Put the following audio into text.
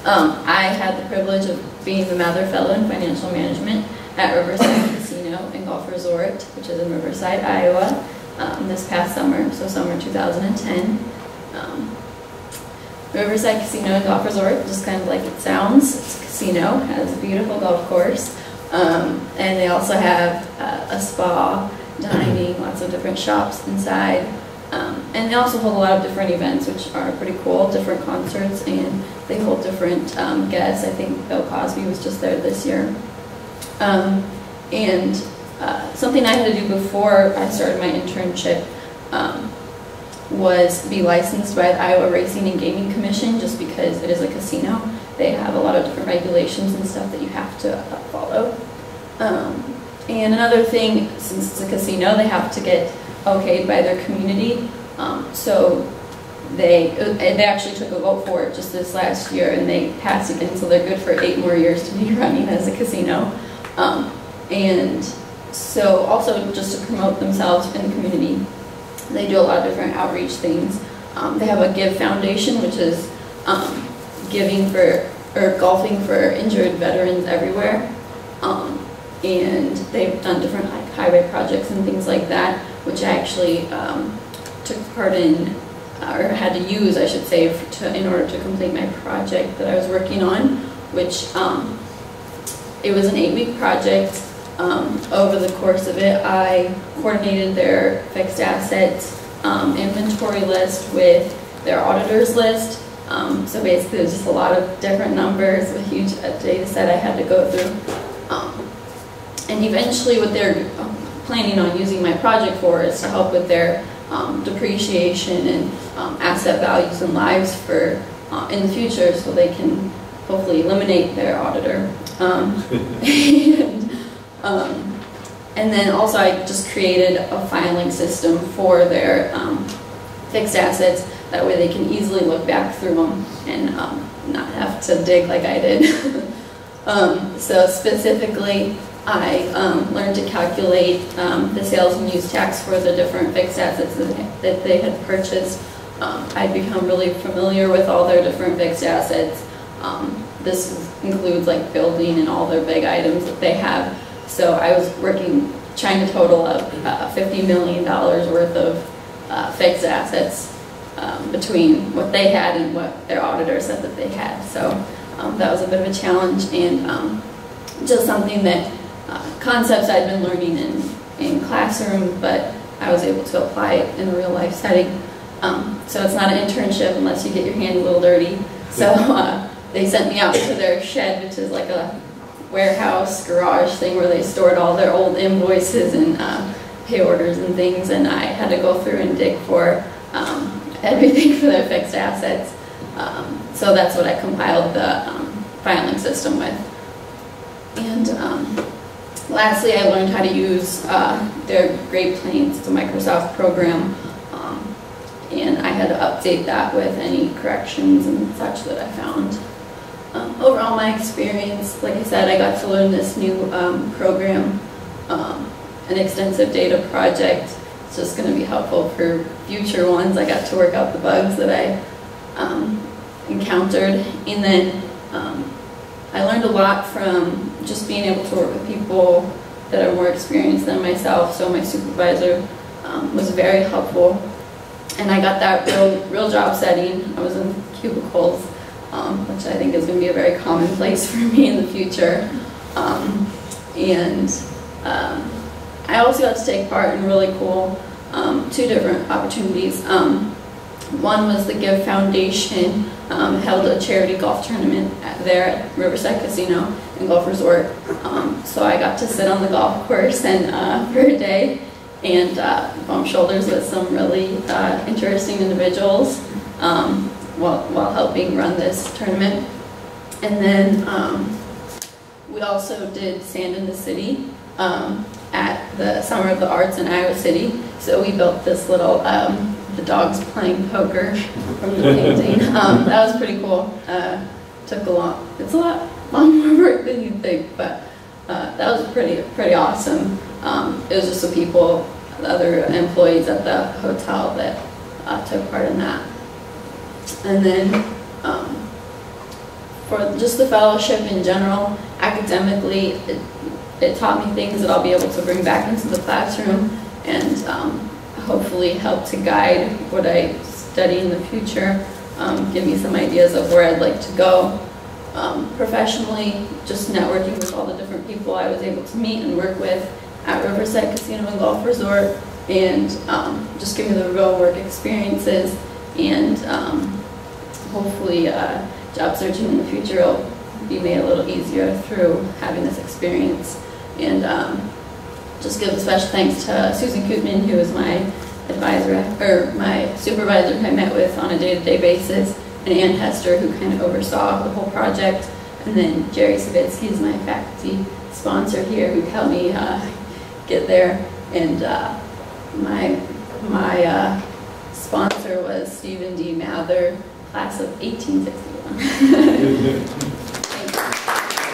I had the privilege of being the Mather Fellow in Financial Management at Riverside Casino and Golf Resort, which is in Riverside, Iowa, this past summer, so summer 2010. Riverside Casino and Golf Resort, just kind of like it sounds, it's a casino, has a beautiful golf course, and they also have a spa, dining, lots of different shops inside, and they also hold a lot of different events, which are pretty cool, different concerts, and they hold different guests. I think Bill Cosby was just there this year. And something I had to do before I started my internship was be licensed by the Iowa Racing and Gaming Commission, just because it is a casino. They have a lot of different regulations and stuff that you have to follow. And another thing, since it's a casino, they have to get okayed by their community. So they actually took a vote for it just this last year, and they passed it in, so they're good for 8 more years to be running as a casino. And so also just to promote themselves in the community, they do a lot of different outreach things. They have a Give Foundation, which is giving for, or golfing for injured veterans everywhere. And they've done different like highway projects and things like that, which I actually took part in, or had to use, I should say, in order to complete my project that I was working on, which it was an 8-week project. Over the course of it, I coordinated their fixed assets inventory list with their auditor's list. So basically, it was just a lot of different numbers, a huge data set I had to go through. And eventually, what they're planning on using my project for is to help with their depreciation and asset values and lives for in the future, so they can hopefully eliminate their auditor. And then also I just created a filing system for their fixed assets. That way they can easily look back through them and not have to dig like I did. So specifically, I learned to calculate the sales and use tax for the different fixed assets that they had purchased. I'd become really familiar with all their different fixed assets. This includes like building and all their big items that they have. So I was trying to total up $50 million worth of fixed assets between what they had and what their auditor said that they had. So that was a bit of a challenge, and just something that concepts I'd been learning in classroom, but I was able to apply it in a real life setting. So it's not an internship unless you get your hands a little dirty. So they sent me out to their shed, which is like a warehouse garage thing where they stored all their old invoices and pay orders and things, and I had to go through and dig for everything for their fixed assets. So that's what I compiled the filing system with. And lastly, I learned how to use their Great Plains, it's a Microsoft program, and I had to update that with any corrections and such that I found. Overall, my experience, like I said, I got to learn this new program, an extensive data project. It's just going to be helpful for future ones. I got to work out the bugs that I encountered, and then I learned a lot from just being able to work with people that are more experienced than myself. So my supervisor was very helpful, and I got that real job setting. I was in cubicles, which I think is going to be a very commonplace for me in the future. I also got to take part in really cool 2 different opportunities. One was the Give Foundation held a charity golf tournament there at Riverside Casino and Golf Resort. So I got to sit on the golf course and for a day and bump shoulders with some really interesting individuals while helping run this tournament. And then we also did Sand in the City at the Summer of the Arts in Iowa City. So we built this little, the dogs playing poker from the painting. That was pretty cool. Took it's a lot more work than you'd think, but that was pretty awesome. It was just the people, the other employees at the hotel that took part in that. And then for just the fellowship in general, academically, it taught me things that I'll be able to bring back into the classroom and hopefully help to guide what I study in the future, give me some ideas of where I'd like to go. Professionally, just networking with all the different people I was able to meet and work with at Riverside Casino and Golf Resort, and just give me the real work experiences, and hopefully job searching in the future will be made a little easier through having this experience. And just give a special thanks to Susan Kootman, who was my advisor, or my supervisor who I met with on a day-to-day basis, and Ann Hester, who kind of oversaw the whole project, and then Jerry Savitsky is my faculty sponsor here, who helped me get there, and my sponsor was Stephen D. Mather, class of 1861.